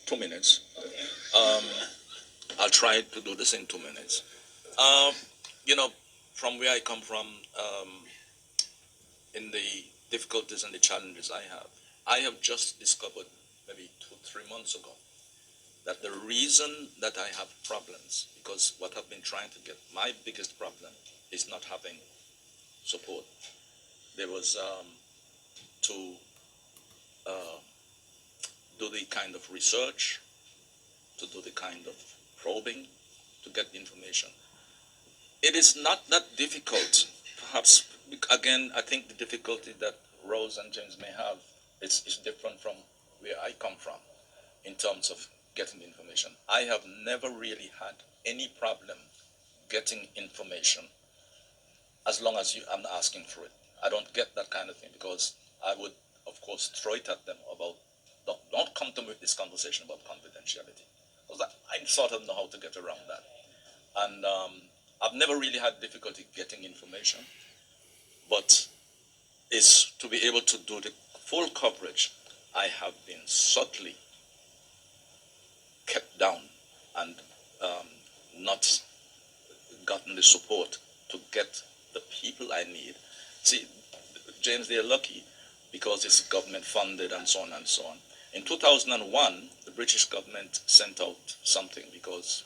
2 minutes. I'll try to do this in 2 minutes. You know, from where I come from, in the difficulties and the challenges I have just discovered maybe 2, 3 months ago that the reason that I have problems, because what I've been trying to get, my biggest problem is not having support. There was to do the kind of research, to do the kind of probing, to get the information. It is not that difficult. Perhaps, again, I think the difficulty that Rose and James may have is different from where I come from in terms of getting information. I have never really had any problem getting information as long as I'm asking for it. I don't get that kind of thing because I would, of course, throw it at them about, don't come to me with this conversation about confidentiality. Because I sort of know how to get around that. And I've never really had difficulty getting information, but is to be able to do the full coverage. I have been subtly kept down and not gotten the support to get the people I need. See, James, they're lucky because it's government funded and so on and so on. In 2001, the British government sent out something because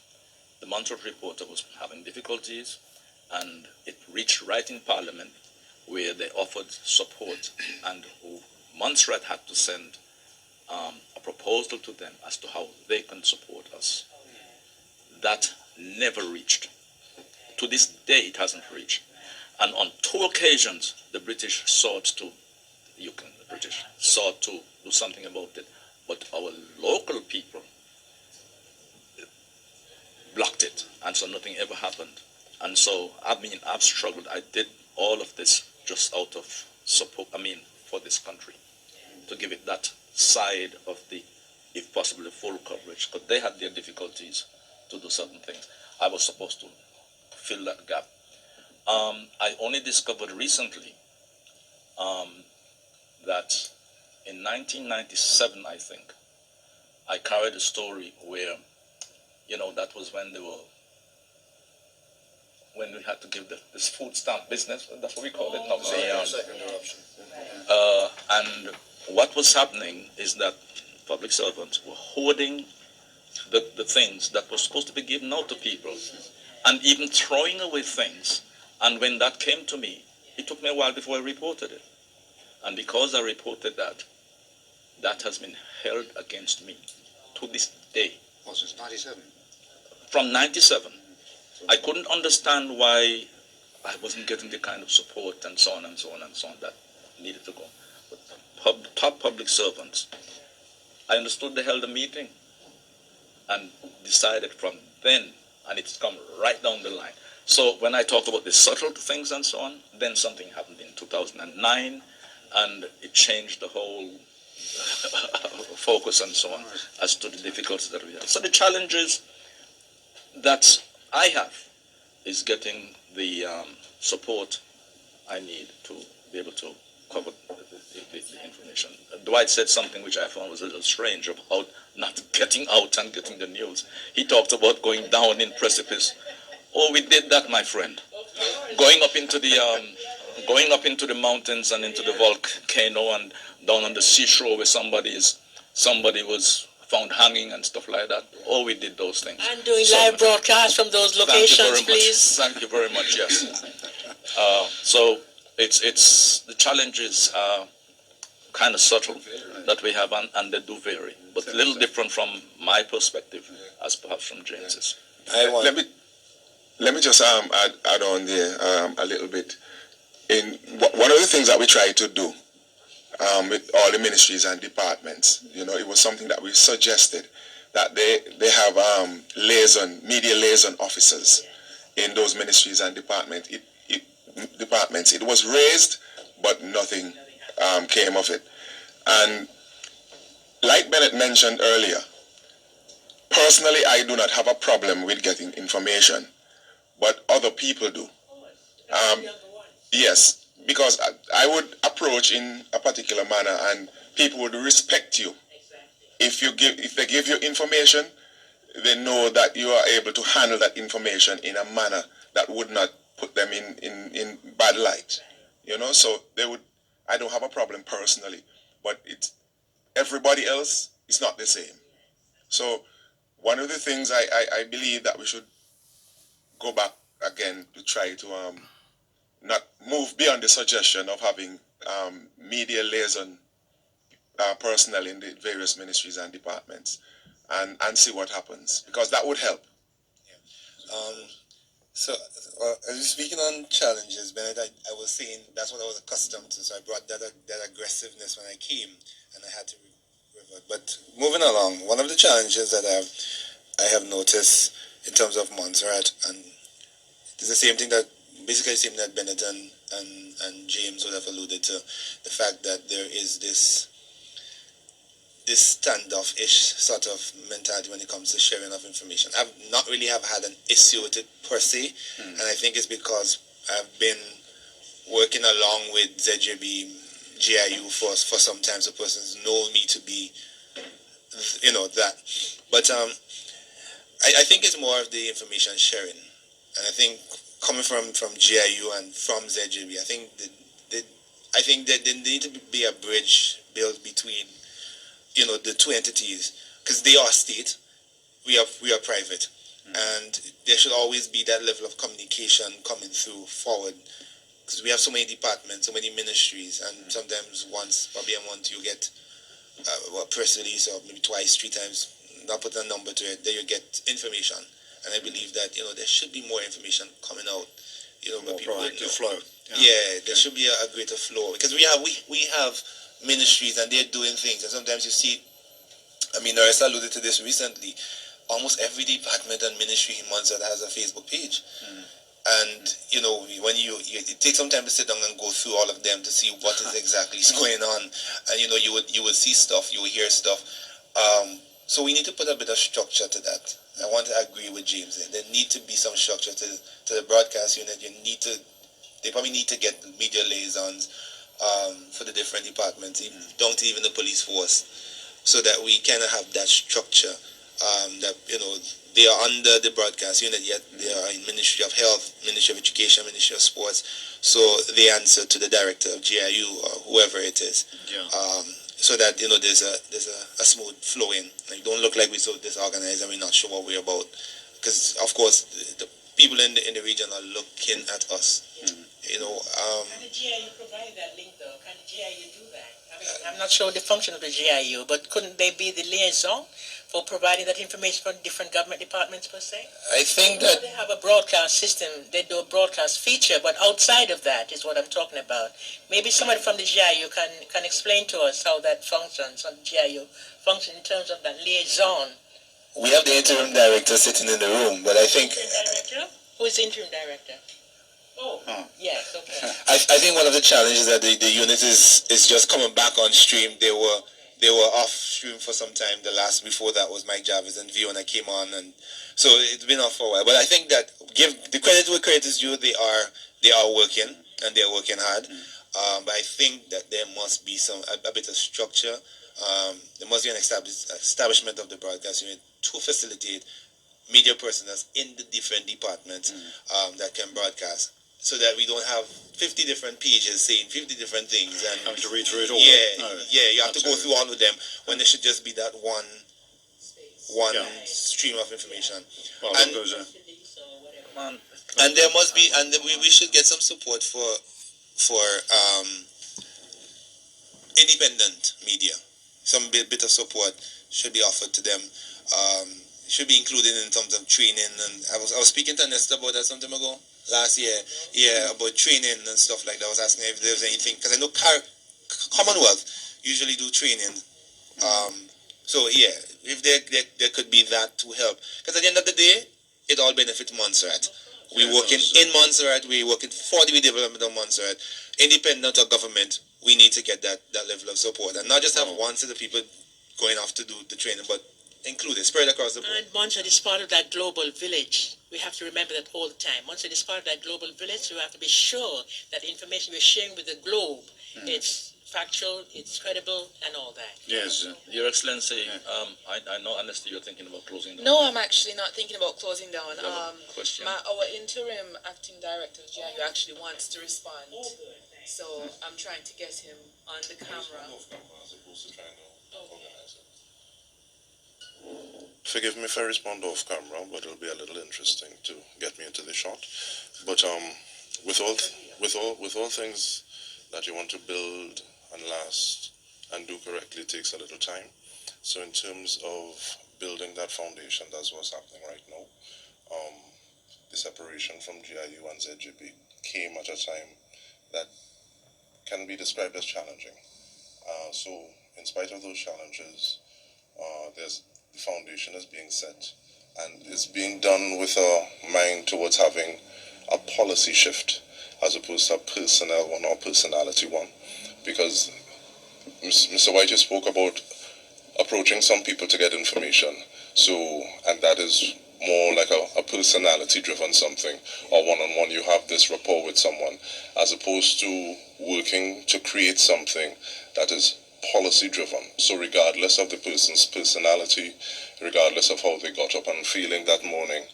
the Montserrat reporter was having difficulties, and it reached right in Parliament where they offered support, and Montserrat had to send a proposal to them as to how they can support us. That never reached. To this day, it hasn't reached. And on 2 occasions, the British sought to do something about it, but our local people blocked it, and so nothing ever happened. And so, I've struggled. I did all of this just out of support, for this country, to give it that side of the, if possible, the full coverage, because they had their difficulties to do certain things. I was supposed to fill that gap. I only discovered recently that in 1997, I think, I carried a story where, that was when we had to give this food stamp business, that's what we call it now. Second eruption. And what was happening is that public servants were hoarding the things that were supposed to be given out to people, and even throwing away things. And when that came to me, it took me a while before I reported it. And because I reported that, that has been held against me to this day. Oh, since 97? From 97. I couldn't understand why I wasn't getting the kind of support and so on and so on and so on that needed to go. But top public servants, I understood they held a meeting and decided from then, and it's come right down the line. So when I talk about the subtle things and so on, then something happened in 2009, and it changed the whole focus and so on as to the difficulties that we have. So the challenges that I have is getting the support I need to be able to cover the information. Dwight said something which I found was a little strange about not getting out and getting the news. He talked about going down in precipice. Oh, we did that, my friend. Going up into the mountains and into the volcano and down on the seashore where somebody was found hanging and stuff like that. Oh, we did those things. And doing live broadcasts from those locations, please. Thank you very much, yes. So it's the challenges are kind of subtle that we have, and they do vary, but a little different from my perspective as perhaps from James's. Let me just add on there a little bit. One of the things that we try to do with all the ministries and departments, it was something that we suggested, that they have media liaison officers in those ministries and departments. It was raised, but nothing came of it. And like Bennett mentioned earlier, personally, I do not have a problem with getting information, but other people do. Yes, because I would approach in a particular manner, and people would respect you if they give you information, they know that you are able to handle that information in a manner that would not put them in bad light. You know, so I don't have a problem personally, but everybody else is not the same. So one of the things I believe that we should go back again to try to not move beyond the suggestion of having media liaison personnel in the various ministries and departments, and see what happens, because that would help. So, as you're speaking on challenges, Bennett, I was saying that's what I was accustomed to, so I brought that aggressiveness when I came, and I had to revert. But moving along, one of the challenges that I have noticed in terms of Montserrat, and it's the same thing that, basically the same that Bennett and James would have alluded to, the fact that there is this standoff-ish sort of mentality when it comes to sharing of information. I've not really have had an issue with it per se, and I think it's because I've been working along with ZJB, GIU for some time, so persons know me to be, that. But I think it's more of the information sharing, and I think coming from GIU and from ZJB, I think that there need to be a bridge built between the two entities, because they are state, we are private, and there should always be that level of communication coming through forward, because we have so many departments, so many ministries, and sometimes probably a month you get a press release, or maybe twice, 3 times, not put a number to it, then you get information, and I believe that there should be more information coming out, more proactive flow. Yeah, there should be a greater flow, because we have ministries and they're doing things, and sometimes you see, Norris alluded to this recently, almost every department and ministry in Montserrat has a Facebook page, and when it takes some time to sit down and go through all of them to see what is exactly going on, and you would see stuff, you would hear stuff, so we need to put a bit of structure to that. I want to agree with James there need to be some structure to the broadcast unit. They probably need to get media liaisons for the different departments, down to even the police force, so that we kind of have that structure, that they are under the broadcast unit, yet they are in Ministry of Health, Ministry of Education, Ministry of Sports, so they answer to the director of GIU or whoever it is, so that there's a smooth flowing, and it don't look like we're so disorganized and we're not sure what we're about, because of course the people in the region are looking at us. Can the GIU provide that link, though? Can the GIU do that? I'm not sure the function of the GIU, but couldn't they be the liaison for providing that information for different government departments, per se? I think that they have a broadcast system, they do a broadcast feature, but outside of that is what I'm talking about. Maybe somebody from the GIU can explain to us how that functions, how the GIU functions in terms of that liaison. We have the interim director sitting in the room, but I think... Interim director? Who is the interim director? Oh, yes, okay. I think one of the challenges that the unit is just coming back on stream. They were off stream for some time. The last before that was Mike Jarvis and Viona came on, and so it's been off for a while. But I think that give the credit where credit is due. They are working, and they're working hard. But I think that there must be a bit of structure. There must be an establishment of the broadcast unit to facilitate media personnel in the different departments that can broadcast, so that we don't have 50 different pages saying 50 different things and having to read through it all. You have to go through all of them when there should just be that one stream of information. Well, and there must be, and we should get some support for independent media. Some bit of support should be offered to them. Should be included in terms of training, and I was speaking to Nesta about that some time ago last year, about training and stuff like that. I was asking if there was anything, because I know Commonwealth usually do training, so if there could be that to help, because at the end of the day, it all benefits Montserrat. We're working in Montserrat, we're working for the development of Montserrat, independent of government. We need to get that level of support, and not just have one set of people going off to do the training, but included, spread across the board. And Montserrat is part of that global village. We have to remember that all the time. Montserrat is part of that global village, so we have to be sure that the information we're sharing with the globe, it's factual, it's credible, and all that. Yes. Your Excellency, I know, honestly, you're thinking about closing down. No, I'm actually not thinking about closing down. You have a question? Our interim acting director of GIU actually wants to respond, so I'm trying to get him on the camera. Forgive me if I respond off camera, but it'll be a little interesting to get me into the shot. But with all things that you want to build and last and do correctly takes a little time. So in terms of building that foundation, that's what's happening right now. The separation from GIU and ZGB came at a time that can be described as challenging. So in spite of those challenges, the foundation is being set, and it's being done with a mind towards having a policy shift as opposed to a personnel one or personality one. Because Mr. White, you spoke about approaching some people to get information. So, and that is more like a personality driven something, or one-on-one, you have this rapport with someone, as opposed to working to create something that is policy driven. So regardless of the person's personality, regardless of how they got up and feeling that morning,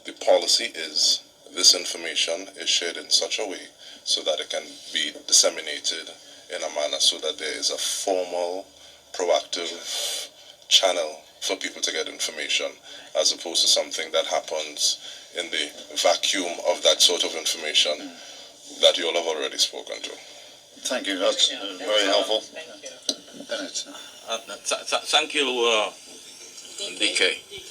the policy is this information is shared in such a way so that it can be disseminated in a manner so that there is a formal, proactive channel for people to get information, as opposed to something that happens in the vacuum of that sort of information that you all have already spoken to. Thank you. That's very helpful. Thank you. Bennett. Thank you, DK.